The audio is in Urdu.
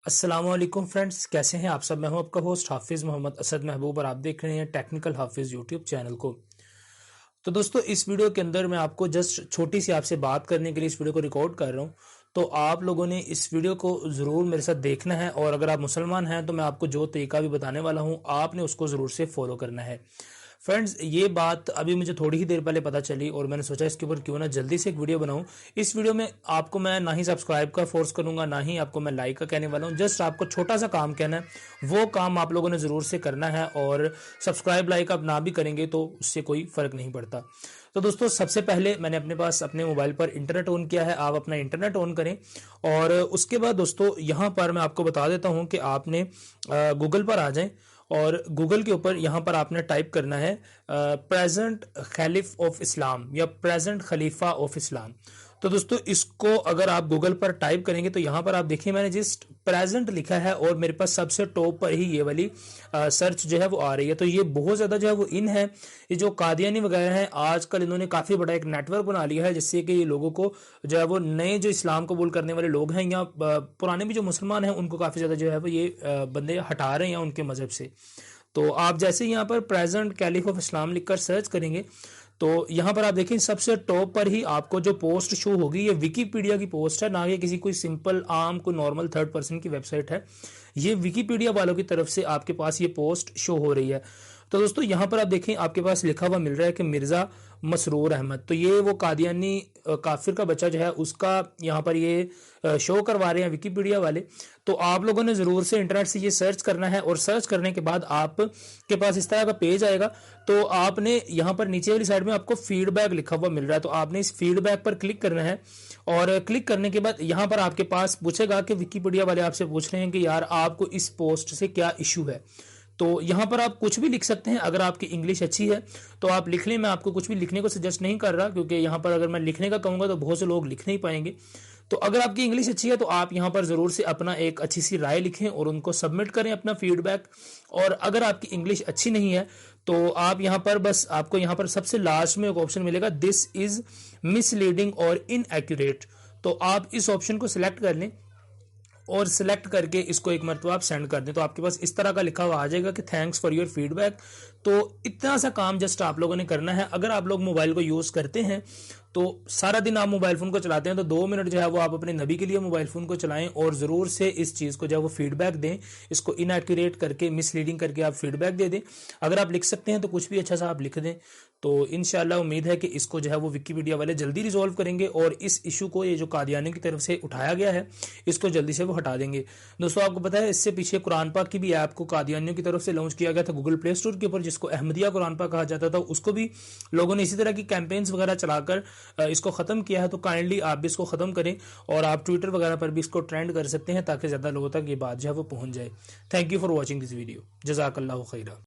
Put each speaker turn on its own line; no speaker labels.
السلام علیکم فرینڈز، کیسے ہیں آپ سب؟ میں ہوں آپ کا ہوسٹ حافظ محمد اسد محبوب اور آپ دیکھ رہے ہیں ٹیکنیکل حافظ یوٹیوب چینل کو۔ تو دوستو اس ویڈیو کے اندر میں آپ کو جسٹ چھوٹی سی آپ سے بات کرنے کے لیے اس ویڈیو کو ریکارڈ کر رہا ہوں، تو آپ لوگوں نے اس ویڈیو کو ضرور میرے ساتھ دیکھنا ہے، اور اگر آپ مسلمان ہیں تو میں آپ کو جو طریقہ بھی بتانے والا ہوں آپ نے اس کو ضرور سے فالو کرنا ہے۔ فرینڈز یہ بات ابھی مجھے تھوڑی ہی دیر پہلے پتہ چلی اور میں نے سوچا اس کے اوپر کیوں نہ جلدی سے ایک ویڈیو بناؤں۔ اس ویڈیو میں آپ کو میں نہ ہی سبسکرائب کا فورس کروں گا، نہ ہی آپ کو میں لائک کا کہنے والا ہوں، جسٹ آپ کو چھوٹا سا کام کہنا ہے، وہ کام آپ لوگوں نے ضرور سے کرنا ہے، اور سبسکرائب لائک آپ نہ بھی کریں گے تو اس سے کوئی فرق نہیں پڑتا۔ تو دوستو سب سے پہلے میں نے اپنے پاس اپنے موبائل پر انٹرنیٹ آن کیا ہے، آپ اپنا انٹرنیٹ آن کریں، اور اس کے بعد دوستو یہاں پر میں آپ کو بتا دیتا ہوں کہ آپ نے گوگل پر آ جائیں، اور گوگل کے اوپر یہاں پر آپ نے ٹائپ کرنا ہے پریزنٹ خلیف آف اسلام یا پریزنٹ خلیفہ آف اسلام۔ تو دوستو اس کو اگر آپ گوگل پر ٹائپ کریں گے تو یہاں پر آپ دیکھیں میں نے جسٹ پریزنٹ لکھا ہے، اور میرے پاس سب سے ٹاپ پر ہی یہ والی سرچ جو ہے وہ آ رہی ہے۔ تو یہ بہت زیادہ جو ہے وہ ان ہے، یہ جو قادیانی وغیرہ ہیں آج کل انہوں نے کافی بڑا ایک نیٹ ورک بنا لیا ہے، جس سے کہ یہ لوگوں کو جو ہے وہ نئے جو اسلام قبول کرنے والے لوگ ہیں یا پرانے بھی جو مسلمان ہیں ان کو کافی زیادہ جو ہے وہ یہ بندے ہٹا رہے ہیں ان کے مذہب سے۔ تو آپ جیسے یہاں پر پریزنٹ کیلیف آف اسلام لکھ کر سرچ کریں گے تو یہاں پر آپ دیکھیں سب سے ٹاپ پر ہی آپ کو جو پوسٹ شو ہوگی یہ ویکیپیڈیا کی پوسٹ ہے، نہ کہ کسی کوئی سمپل عام کوئی نارمل تھرڈ پرسن کی ویب سائٹ ہے، یہ ویکیپیڈیا والوں کی طرف سے آپ کے پاس یہ پوسٹ شو ہو رہی ہے۔ تو دوستو یہاں پر آپ دیکھیں آپ کے پاس لکھا ہوا مل رہا ہے کہ مرزا مسرور احمد، تو یہ وہ قادیانی کافر کا بچہ جو ہے اس کا یہاں پر یہ شو کروا رہے ہیں ویکیپیڈیا والے۔ تو آپ لوگوں نے ضرور سے انٹرنیٹ سے یہ سرچ کرنا ہے، اور سرچ کرنے کے بعد آپ کے پاس اس طرح کا پیج آئے گا، تو آپ نے یہاں پر نیچے والی سائڈ میں آپ کو فیڈ بیک لکھا ہوا مل رہا ہے، تو آپ نے اس فیڈ بیک پر کلک کرنا ہے، اور کلک کرنے کے بعد یہاں پر آپ کے پاس پوچھے گا کہ ویکیپیڈیا والے آپ سے پوچھ رہے ہیں کہ یار آپ کو اس پوسٹ سے کیا ایشو ہے۔ تو یہاں پر آپ کچھ بھی لکھ سکتے ہیں، اگر آپ کی انگلش اچھی ہے تو آپ لکھ لیں، میں آپ کو کچھ بھی لکھنے کو سجیسٹ نہیں کر رہا، کیونکہ یہاں پر اگر میں لکھنے کا کہوں گا تو بہت سے لوگ لکھ نہیں پائیں گے۔ تو اگر آپ کی انگلش اچھی ہے تو آپ یہاں پر ضرور سے اپنا ایک اچھی سی رائے لکھیں اور ان کو سبمٹ کریں اپنا فیڈ بیک۔ اور اگر آپ کی انگلش اچھی نہیں ہے تو آپ یہاں پر بس آپ کو یہاں پر سب سے لاسٹ میں ایک آپشن ملے گا دس از مس لیڈنگ اور ان ایکوریٹ، تو آپ اس آپشن کو سلیکٹ کر لیں، اور سلیکٹ کر کے اس کو ایک مرتبہ آپ سینڈ کر دیں، تو آپ کے پاس اس طرح کا لکھا ہوا آ جائے گا کہ thanks for your feedback. تو اتنا سا کام جسٹ آپ لوگوں نے کرنا ہے۔ اگر آپ لوگ موبائل کو یوز کرتے ہیں تو سارا دن آپ موبائل فون کو چلاتے ہیں تو 2 منٹ جو ہے وہ آپ اپنے نبی کے لیے موبائل فون کو چلائیں، اور ضرور سے اس چیز کو جو ہے وہ فیڈ بیک دیں، اس کو ان ایکوریٹ کر کے مس لیڈنگ کر کے آپ فیڈ بیک دے دیں۔ اگر آپ لکھ سکتے ہیں تو کچھ بھی اچھا سا آپ لکھ دیں، تو انشاءاللہ امید ہے کہ اس کو جو ہے وہ ویکیپیڈیا والے جلدی ریزولو کریں گے، اور اس ایشو کو یہ جو قادیانی کی طرف سے اٹھایا گیا ہے اس کو جلدی سے وہ ہٹا دیں گے۔ دوستو آپ کو پتا ہے اس سے پیچھے قرآن پاک کی بھی ایپ کو قادیانیوں کی طرف سے لانچ کیا گیا تھا گوگل پلے اسٹور کے اوپر، جس کو احمدیہ قرآن پاک کہا جاتا تھا، اس کو بھی لوگوں نے اسی طرح کی کیمپینز وغیرہ چلا کر اس کو ختم کیا ہے۔ تو کائنڈلی آپ بھی اس کو ختم کریں، اور آپ ٹویٹر وغیرہ پر بھی اس کو ٹرینڈ کر سکتے ہیں تاکہ زیادہ لوگوں تک یہ بات جو ہے وہ پہنچ جائے۔ Thank you for watching this video, جزاک اللہ خیرہ۔